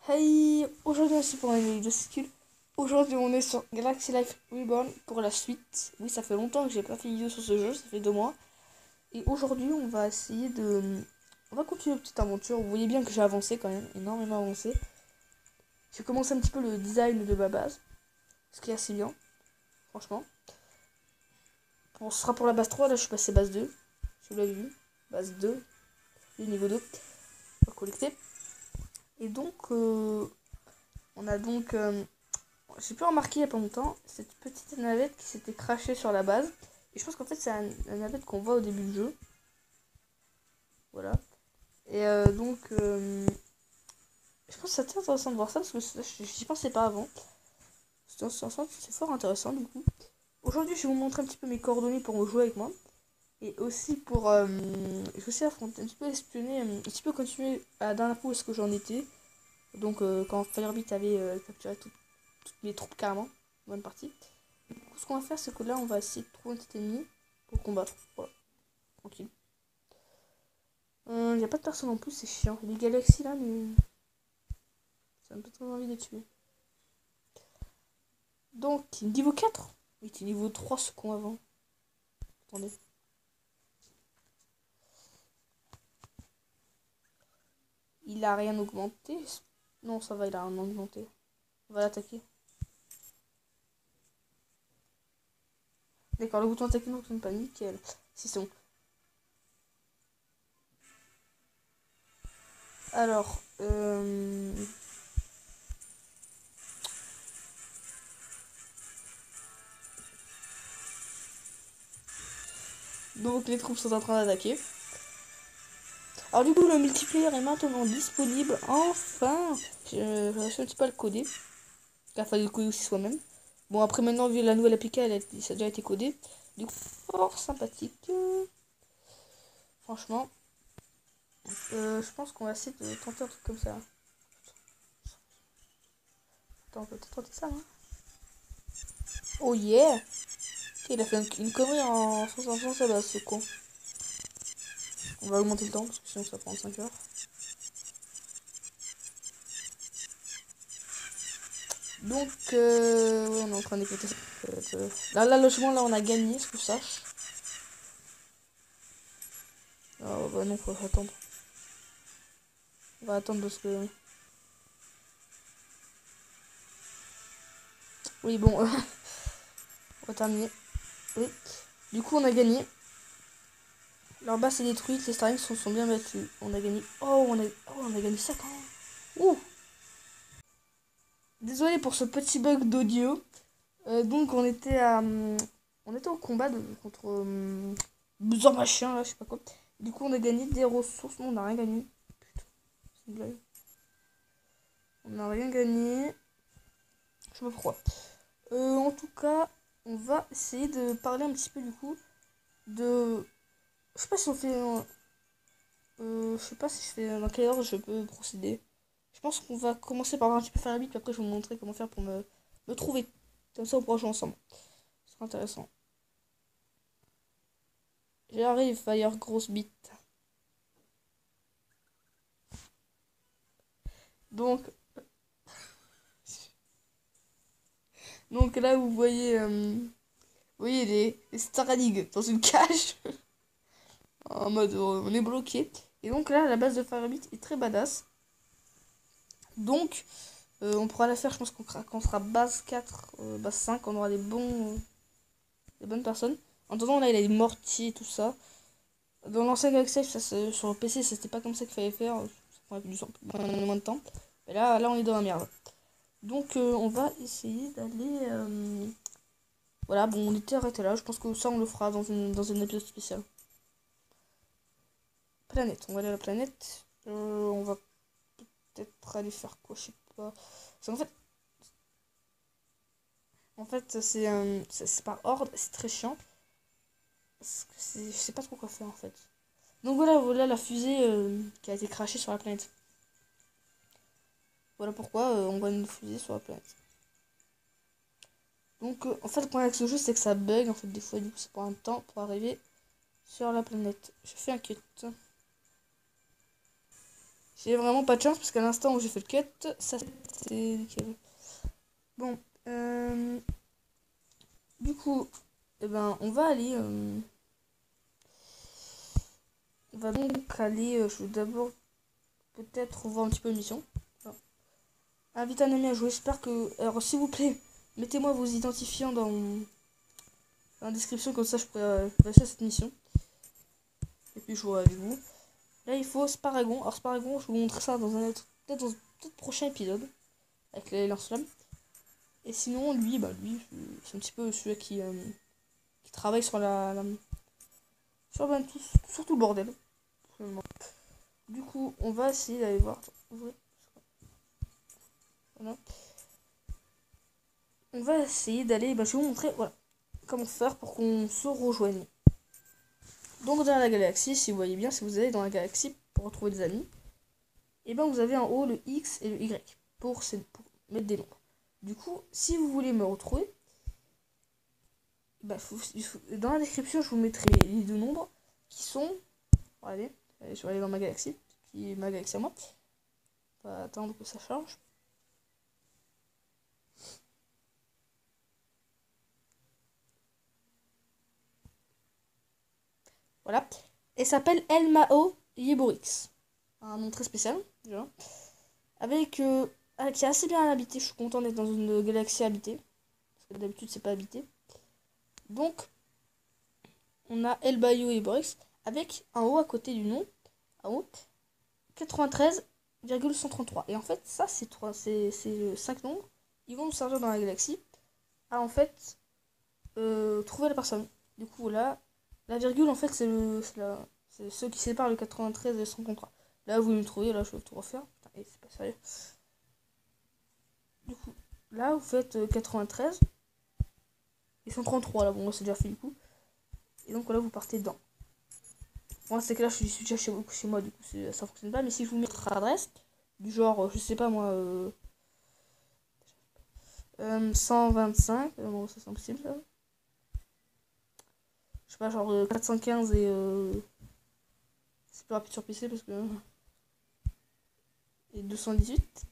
Hey, aujourd'hui c'est pour une vidéo de skill. Aujourd'hui on est sur Galaxy Life Reborn pour la suite. Oui, ça fait longtemps que j'ai pas fait de vidéo sur ce jeu, ça fait 2 mois. Et aujourd'hui on va essayer de... On va continuer une petite aventure. Vous voyez bien que j'ai avancé quand même, énormément avancé. J'ai commencé un petit peu le design de ma base, ce qui est assez bien, franchement. Bon, ce sera pour la base 3, là je suis passé base 2. Si vous l'avez vu, base 2, le niveau 2, on va collecter. Et donc, on a donc... j'ai pu remarquer il n'y a pas longtemps cette petite navette qui s'était crashée sur la base. Et je pense qu'en fait c'est la navette qu'on voit au début du jeu. Voilà. Et je pense que c'est intéressant de voir ça parce que j'y pensais pas avant. C'est fort intéressant du coup. Aujourd'hui je vais vous montrer un petit peu mes coordonnées pour jouer avec moi. Et aussi pour... je vais aussi affronter, un petit peu espionner, un petit peu continuer à la dernière fois où est-ce que j'en étais. Donc quand Firebeat avait capturé toutes mes troupes carrément. Bonne partie. Du coup, ce qu'on va faire, c'est que là, on va essayer de trouver un petit ennemi pour combattre. Voilà, tranquille. Il n'y a pas de personne en plus, c'est chiant. Les galaxies là, mais ça me donne trop envie de tuer. Donc, niveau 4. Oui, t'es niveau 3 ce con avant. Attendez. Il a rien augmenté. Non, ça va, il a rien augmenté. On va l'attaquer. D'accord, le bouton attaquer ne fonctionne pas, nickel. C'est bon. Alors, donc les troupes sont en train d'attaquer. Alors du coup le multiplayer est maintenant disponible. Enfin, je suis un petit peu à le coder. Il a fallu le coder aussi soi-même. Bon après maintenant vu la nouvelle application, ça a déjà été codé. Du coup fort sympathique. Franchement. Je pense qu'on va essayer de tenter un truc comme ça. Attends, on peut peut-être tenter ça, non? Oh yeah! Il a fait une connerie en faisant ça, bah ce con. On va augmenter le temps parce que sinon ça prend 5 heures. Donc, ouais, on est en train d'écouter ça. Là, logement, là, on a gagné, ce que je sache. Oh, bah non, faut attendre. On va attendre parce que... Oui, bon, on va terminer. Oui. Du coup, on a gagné. Leur base est détruite, les Starlings sont bien battus. On a gagné. On a gagné ça quand même. Ouh. Désolé pour ce petit bug d'audio. Donc, on était au combat contre Buzzer machin, là, je sais pas quoi. Du coup, on a gagné des ressources. Non, on n'a rien gagné. Putain, c'est une blague. On n'a rien gagné. Je sais pas pourquoi. En tout cas, on va essayer de parler un petit peu du coup de... Je sais pas si on fait... je sais pas si je fais dans quelle ordre je peux procéder. Je pense qu'on va commencer par un petit peu faire la bite, puis après je vais vous montrer comment faire pour me trouver. Comme ça on pourra jouer ensemble. Ce sera intéressant. J'arrive, Fire, grosse bite. Donc... Donc là vous voyez les Star League dans une cage. En mode on est bloqué. Et donc là la base de Firebeat est très badass. Donc on pourra la faire, je pense qu'on sera base 4, base 5, on aura des bonnes personnes. En attendant là il a des mortiers et tout ça. Dans l'ancien Galaxy sur le PC c'était pas comme ça qu'il fallait faire, ça prend moins de temps. Mais là on est dans la merde. Donc on va essayer d'aller... Voilà, bon on était arrêté là, je pense que ça on le fera dans un épisode spécial. Planète, on va aller à la planète. On va peut-être aller faire quoi, je sais pas. Parce en fait c'est par ordre, c'est très chiant. Je sais pas trop quoi faire en fait. Donc voilà la fusée qui a été crashée sur la planète. Voilà pourquoi on voit une fusée sur la planète. Donc en fait le problème avec ce jeu c'est que ça bug en fait des fois, du coup ça prend un temps pour arriver sur la planète. Je fais un cut. J'ai vraiment pas de chance parce qu'à l'instant où j'ai fait le cut, ça c'est nickel. Bon, du coup, eh ben, on va aller. On va donc aller. Je vais d'abord peut-être revoir un petit peu l'émission. Invite un ami à jouer. J'espère que. Alors, s'il vous plaît, mettez-moi vos identifiants dans la description, comme ça je pourrais passer cette mission. Et puis jouer avec vous. Là, il faut Sparagon. Alors, Sparagon, je vais vous montrer ça dans un autre. Peut-être dans un tout prochain épisode. Avec les lance-flammes. Et sinon, lui, c'est un petit peu celui qui travaille sur sur tout le bordel. Du coup, on va essayer d'aller voir. Voilà. On va essayer d'aller. Je vais vous montrer voilà, comment faire pour qu'on se rejoigne. Donc, dans la galaxie, si vous voyez bien, si vous allez dans la galaxie pour retrouver des amis, et vous avez en haut le X et le Y pour mettre des nombres. Du coup, si vous voulez me retrouver, dans la description, je vous mettrai les deux nombres qui sont. Allez, je vais aller dans ma galaxie, qui est ma galaxie à moi. On va attendre que ça charge. Voilà. Et s'appelle Elmao Yeborix. Un nom très spécial, déjà. Qui est assez bien habité. Je suis content d'être dans une galaxie habitée. Parce que d'habitude, c'est pas habité. Donc, on a Elbayo Yeborix avec un haut à côté du nom. En haut, 93,133. Et en fait, ça, c'est 5 nombres. Ils vont nous servir dans la galaxie à en fait trouver la personne. Du coup, là, la virgule, en fait, c'est ce qui sépare le 93 et le 133. Là, vous me trouvez, là, je vais tout refaire. Putain, c'est pas sérieux. Du coup, là, vous faites 93 et 133. Là, bon, c'est déjà fait du coup. Et donc, là, vous partez dedans. Moi, c'est que là, je suis déjà chez moi, du coup, ça fonctionne pas. Mais si je vous mets votre adresse, du genre, je sais pas moi, 125, bon, ça c'est impossible, ça. Je sais pas, genre 415 et c'est plus rapide sur PC parce que. Et 218.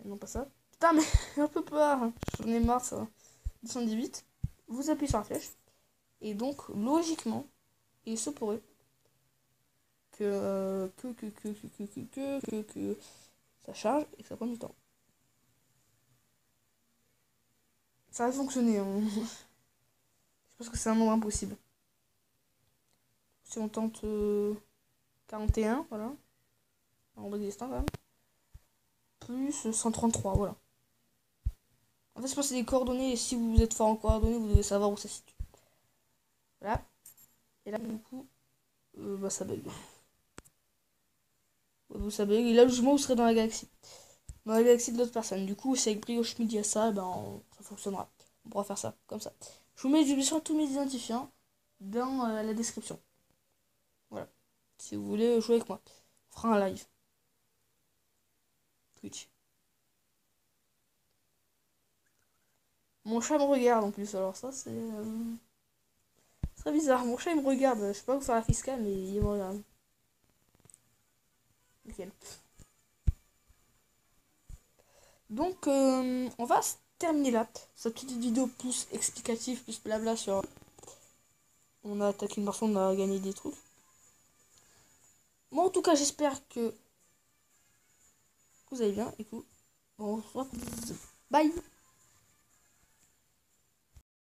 Non, pas ça. Putain, mais un peu peur. J'en ai marre, ça. 218. Vous appuyez sur la flèche. Et donc, logiquement, il se pourrait que ça charge et que ça prend du temps. Ça va fonctionner. Hein. Je pense que c'est un nombre impossible. Si on tente 41, voilà. Un nombre existant quand même. Plus 133, voilà. En fait, je pense que c'est des coordonnées, et si vous êtes fort en coordonnées, vous devez savoir où ça se situe. Voilà. Et là, du coup, ça bug. Ça bug. Et là, logiquement, vous serez dans la galaxie. Dans la galaxie de l'autre personne. Du coup, si avec Brioche Midi à ça, ça fonctionnera. On pourra faire ça, comme ça. Je vous mets bien sûr tous mes identifiants dans la description. Voilà. Si vous voulez jouer avec moi. On fera un live. Twitch. Mon chat me regarde en plus, alors ça c'est très bizarre. Mon chat il me regarde, je sais pas où faire la fiscale, mais il me regarde. Nickel. Donc on va se terminer là. Cette petite vidéo plus explicative, plus blabla sur. On a attaqué une personne, on a gagné des trucs. Moi en tout cas j'espère que vous allez bien et que bon, bye.